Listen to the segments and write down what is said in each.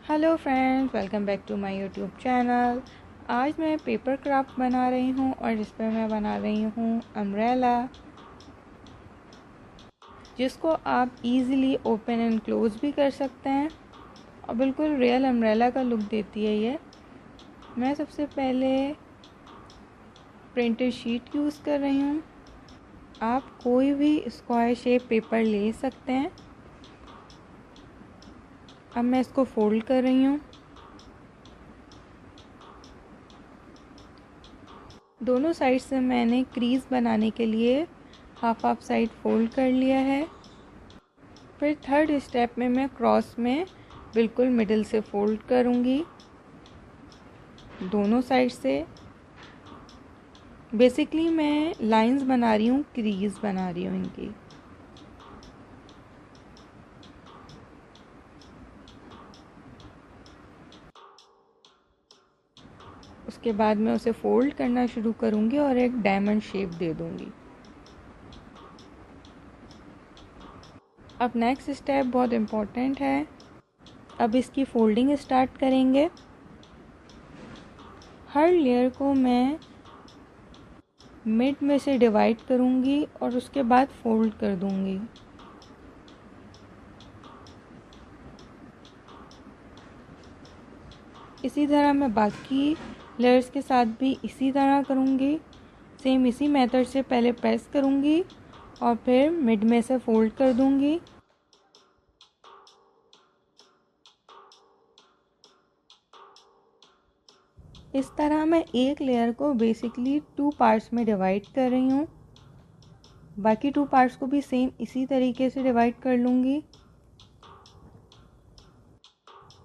Hello friends, welcome back to my YouTube channel. आज मैं paper craft बना रही हूँ और इस पर मैं बना रही हूँ अम्ब्रेला, जिसको आप इजीली ओपन एंड क्लोज भी कर सकते हैं और बिल्कुल रियल अम्ब्रेला का लुक देती है ये। मैं सबसे पहले प्रिंटेड शीट यूज़ कर रही हूँ। आप कोई भी स्क्वायर शेप पेपर ले सकते हैं। अब मैं इसको फोल्ड कर रही हूँ। दोनों साइड से मैंने क्रीज बनाने के लिए हाफ साइड फोल्ड कर लिया है। फिर थर्ड स्टेप में मैं क्रॉस में बिल्कुल मिडिल से फोल्ड करूँगी दोनों साइड से। बेसिकली मैं लाइंस बना रही हूँ, क्रीज बना रही हूँ इनकी। उसके बाद मैं उसे फोल्ड करना शुरू करूँगी और एक डायमंड शेप दे दूँगी। अब नेक्स्ट स्टेप बहुत इम्पोर्टेंट है। अब इसकी फोल्डिंग स्टार्ट करेंगे। हर लेयर को मैं मिड में से डिवाइड करूँगी और उसके बाद फोल्ड कर दूँगी। इसी तरह मैं बाकी लेयर्स के साथ भी इसी तरह करूँगी। सेम इसी मेथड से पहले प्रेस करूँगी और फिर मिड में से फोल्ड कर दूँगी। इस तरह मैं एक लेयर को बेसिकली 2 पार्ट्स में डिवाइड कर रही हूँ। बाकी 2 पार्ट्स को भी सेम इसी तरीके से डिवाइड कर लूँगी।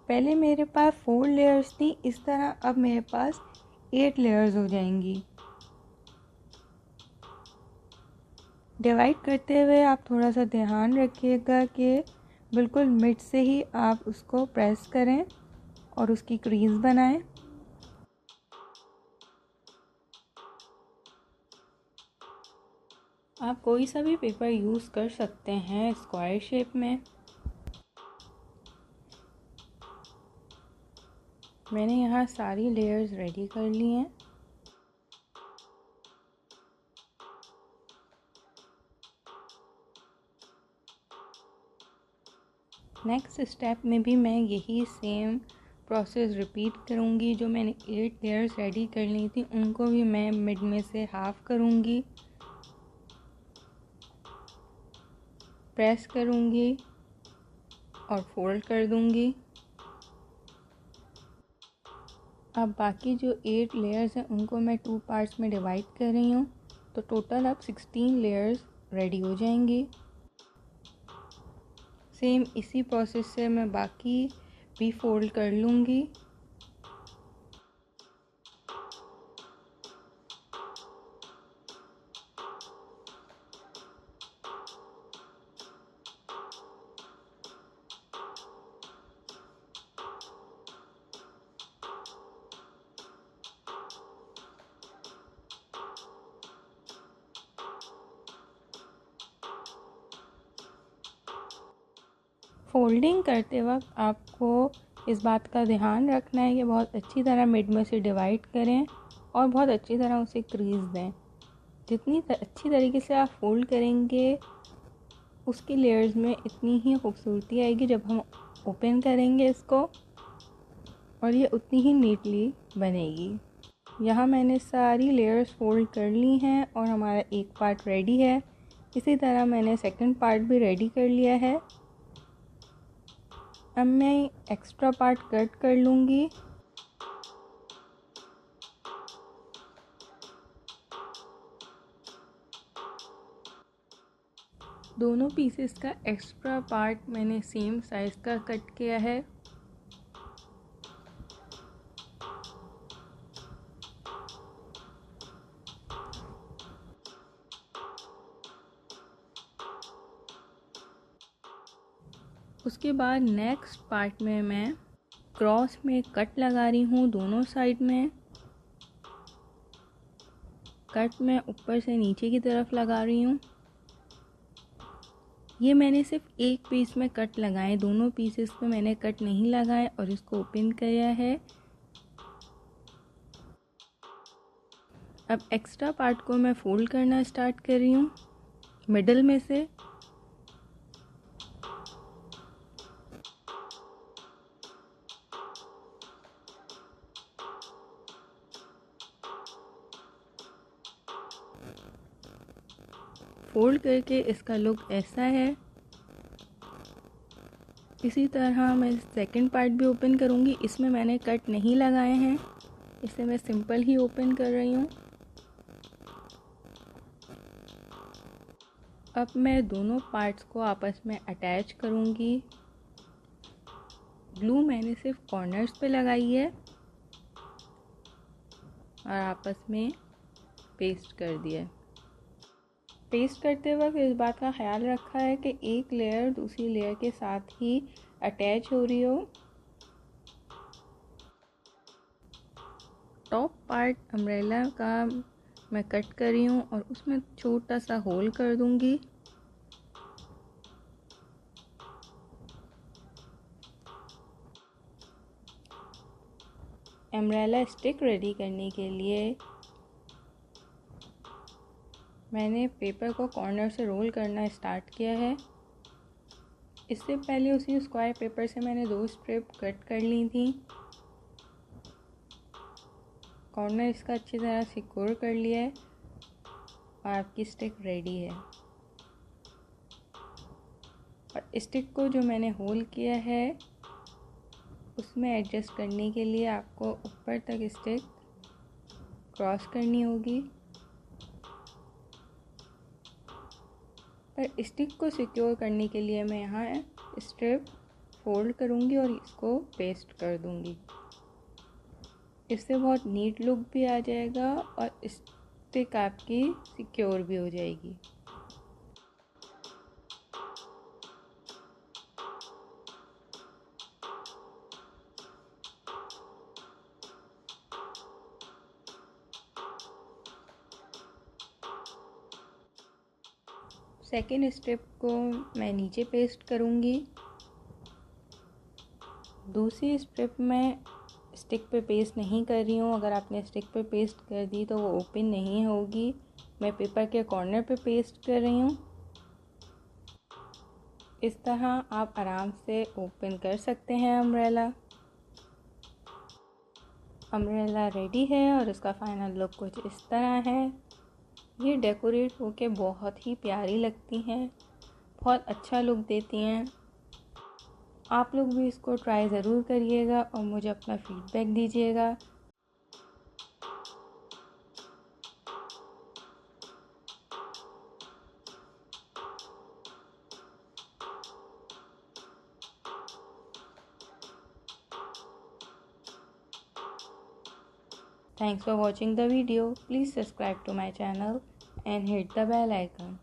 पहले मेरे पास 4 लेयर्स थी, इस तरह अब मेरे पास 8 लेयर्स हो जाएंगी। डिवाइड करते हुए आप थोड़ा सा ध्यान रखिएगा कि बिल्कुल मिड से ही आप उसको प्रेस करें और उसकी क्रीज बनाएं। आप कोई सा भी पेपर यूज़ कर सकते हैं स्क्वायर शेप में। मैंने यहाँ सारी लेयर्स रेडी कर ली हैं। नेक्स्ट स्टेप में भी मैं यही सेम प्रोसेस रिपीट करूँगी। जो मैंने 8 लेयर्स रेडी कर ली थी उनको भी मैं मिड में से हाफ करूँगी, प्रेस करूँगी और फोल्ड कर दूँगी। अब बाकी जो 8 लेयर्स हैं उनको मैं 2 पार्ट्स में डिवाइड कर रही हूँ, तो टोटल अब 16 लेयर्स रेडी हो जाएंगी। सेम इसी प्रोसेस से मैं बाकी भी फोल्ड कर लूँगी। फोल्डिंग करते वक्त आपको इस बात का ध्यान रखना है कि बहुत अच्छी तरह मिड में से डिवाइड करें और बहुत अच्छी तरह उसे क्रीज दें। जितनी अच्छी तरीके से आप फोल्ड करेंगे उसकी लेयर्स में इतनी ही खूबसूरती आएगी जब हम ओपन करेंगे इसको, और ये उतनी ही नीटली बनेगी। यहाँ मैंने सारी लेयर्स फोल्ड कर ली हैं और हमारा एक पार्ट रेडी है। इसी तरह मैंने सेकंड पार्ट भी रेडी कर लिया है। अब मैं एक्स्ट्रा पार्ट कट कर लूँगी। दोनों पीसेस का एक्स्ट्रा पार्ट मैंने सेम साइज़ का कट किया है। उसके बाद नेक्स्ट पार्ट में मैं क्रॉस में कट लगा रही हूँ दोनों साइड में। कट मैं ऊपर से नीचे की तरफ लगा रही हूँ। ये मैंने सिर्फ एक पीस में कट लगाए, दोनों पीसेस पे मैंने कट नहीं लगाए और इसको ओपन किया है। अब एक्स्ट्रा पार्ट को मैं फोल्ड करना स्टार्ट कर रही हूँ मिडल में से। फोल्ड करके इसका लुक ऐसा है। इसी तरह मैं सेकंड पार्ट भी ओपन करूँगी। इसमें मैंने कट नहीं लगाए हैं, इसे मैं सिंपल ही ओपन कर रही हूँ। अब मैं दोनों पार्ट्स को आपस में अटैच करूँगी। ग्लू मैंने सिर्फ कॉर्नर्स पे लगाई है और आपस में पेस्ट कर दिया है। पेस्ट करते वक्त इस बात का ख्याल रखा है कि एक लेयर दूसरी लेयर के साथ ही अटैच हो रही हो। टॉप पार्ट अम्ब्रेला का मैं कट कर रही हूँ और उसमें छोटा सा होल कर दूँगी। अम्ब्रेला स्टिक रेडी करने के लिए मैंने पेपर को कॉर्नर से रोल करना स्टार्ट किया है। इससे पहले उसी स्क्वायर पेपर से मैंने 2 स्ट्रिप कट कर ली थी। कॉर्नर इसका अच्छी तरह सिक्योर कर लिया है और आपकी स्टिक रेडी है। और स्टिक को जो मैंने होल किया है उसमें एडजस्ट करने के लिए आपको ऊपर तक स्टिक क्रॉस करनी होगी। पर स्टिक को सिक्योर करने के लिए मैं यहाँ स्ट्रिप फोल्ड करूँगी और इसको पेस्ट कर दूँगी। इससे बहुत नीट लुक भी आ जाएगा और स्टिक आपकी सिक्योर भी हो जाएगी। सेकेंड स्टेप को मैं नीचे पेस्ट करूँगी। दूसरी स्ट्रिप में स्टिक पे पेस्ट नहीं कर रही हूँ। अगर आपने स्टिक पे पेस्ट कर दी तो वो ओपन नहीं होगी। मैं पेपर के कॉर्नर पे पेस्ट कर रही हूँ। इस तरह आप आराम से ओपन कर सकते हैं अम्ब्रेला। अम्ब्रेला रेडी है और इसका फाइनल लुक कुछ इस तरह है। ये डेकोरेट होके बहुत ही प्यारी लगती हैं, बहुत अच्छा लुक देती हैं। आप लोग भी इसको ट्राई ज़रूर करिएगा और मुझे अपना फीडबैक दीजिएगा। Thanks for watching the video. Please subscribe to my channel and hit the bell icon.